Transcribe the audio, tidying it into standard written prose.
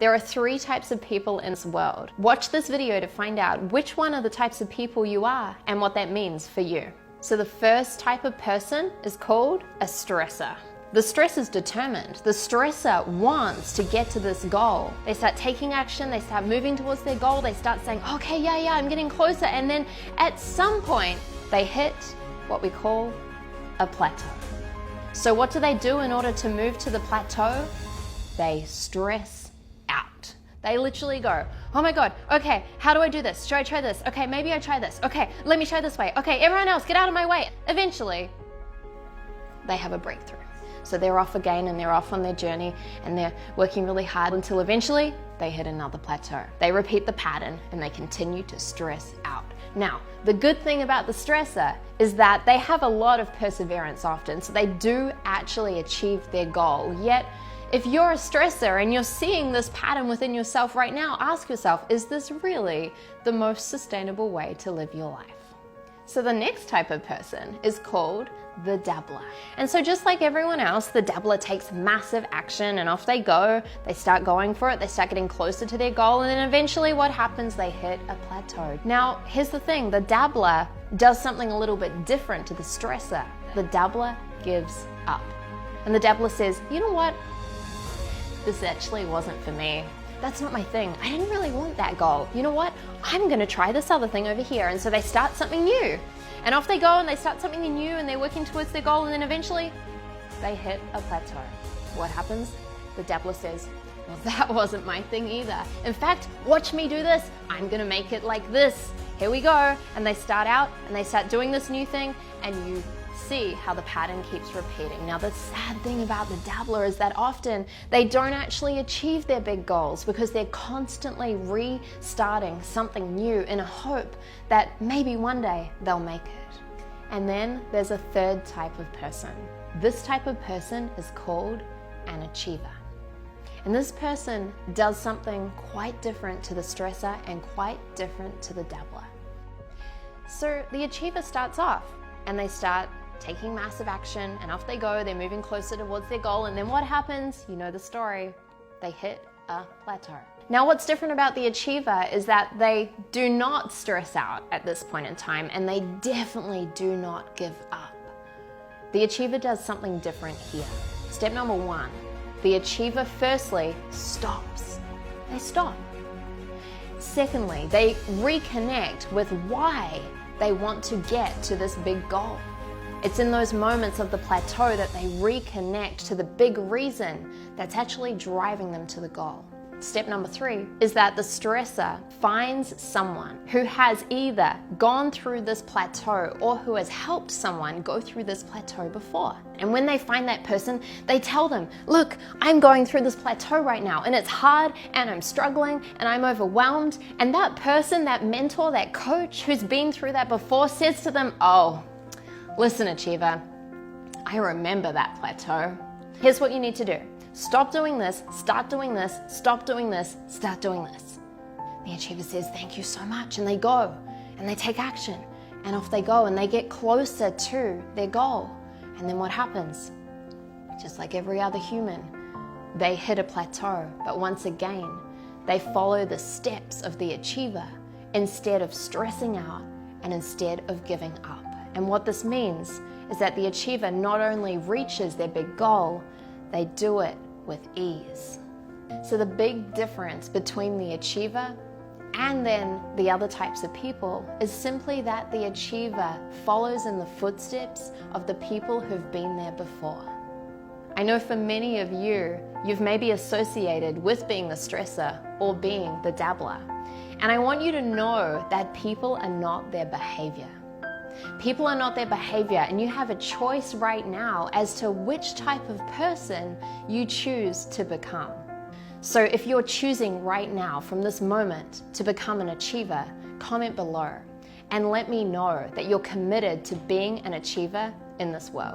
There are 3 types of people in this world. Watch this video to find out which one of the types of people you are and what that means for you. So the first type of person is called a stressor. The stressor is determined. The stressor wants to get to this goal. They start taking action, they start moving towards their goal, they start saying, okay, yeah, I'm getting closer. And then at some point, they hit what we call a plateau. So what do they do in order to move to the plateau? They stress out. They literally go, oh my God, okay, how do I do this? Should I try this? Okay, maybe I try this. Okay, let me try this way. Okay, everyone else, get out of my way. Eventually, they have a breakthrough. So they're off again and they're off on their journey and they're working really hard until eventually they hit another plateau. They repeat the pattern and they continue to stress out. Now, the good thing about the stressor is that they have a lot of perseverance often, so they do actually achieve their goal. Yet, if you're a stressor and you're seeing this pattern within yourself right now, ask yourself, is this really the most sustainable way to live your life? So the next type of person is called the dabbler. And so just like everyone else, the dabbler takes massive action and off they go. They start going for it, they start getting closer to their goal, and then eventually what happens? They hit a plateau. Now, here's the thing, the dabbler does something a little bit different to the stressor. The dabbler gives up. And the dabbler says, you know what? This actually wasn't for me. That's not my thing. I didn't really want that goal. You know what? I'm gonna try this other thing over here. And so they start something new. And off they go and they start something new and they're working towards their goal, and then eventually they hit a plateau. What happens? The dabbler says, well, that wasn't my thing either. In fact, watch me do this. I'm gonna make it like this. Here we go. And they start out and they start doing this new thing, and you see how the pattern keeps repeating. Now, the sad thing about the dabbler is that often they don't actually achieve their big goals because they're constantly restarting something new in a hope that maybe one day they'll make it. And then there's a third type of person. This type of person is called an achiever. And this person does something quite different to the stressor and quite different to the dabbler. So the achiever starts off and they start taking massive action, and off they go, they're moving closer towards their goal, and then what happens? You know the story. They hit a plateau. Now, what's different about the achiever is that they do not stress out at this point in time, and they definitely do not give up. The achiever does something different here. Step number 1, the achiever firstly stops. They stop. Secondly, they reconnect with why they want to get to this big goal. It's in those moments of the plateau that they reconnect to the big reason that's actually driving them to the goal. Step number 3 is that the stressor finds someone who has either gone through this plateau or who has helped someone go through this plateau before. And when they find that person, they tell them, look, I'm going through this plateau right now and it's hard and I'm struggling and I'm overwhelmed. And that person, that mentor, that coach who's been through that before says to them, oh, listen, achiever, I remember that plateau. Here's what you need to do. Stop doing this, start doing this, stop doing this, start doing this. The achiever says, thank you so much. And they go and they take action and off they go and they get closer to their goal. And then what happens? Just like every other human, they hit a plateau. But once again, they follow the steps of the achiever instead of stressing out and instead of giving up. And what this means is that the achiever not only reaches their big goal, they do it with ease. So the big difference between the achiever and then the other types of people is simply that the achiever follows in the footsteps of the people who've been there before. I know for many of you, you've maybe associated with being the stressor or being the dabbler. And I want you to know that people are not their behavior. People are not their behavior, and you have a choice right now as to which type of person you choose to become. So if you're choosing right now from this moment to become an achiever, comment below and let me know that you're committed to being an achiever in this world.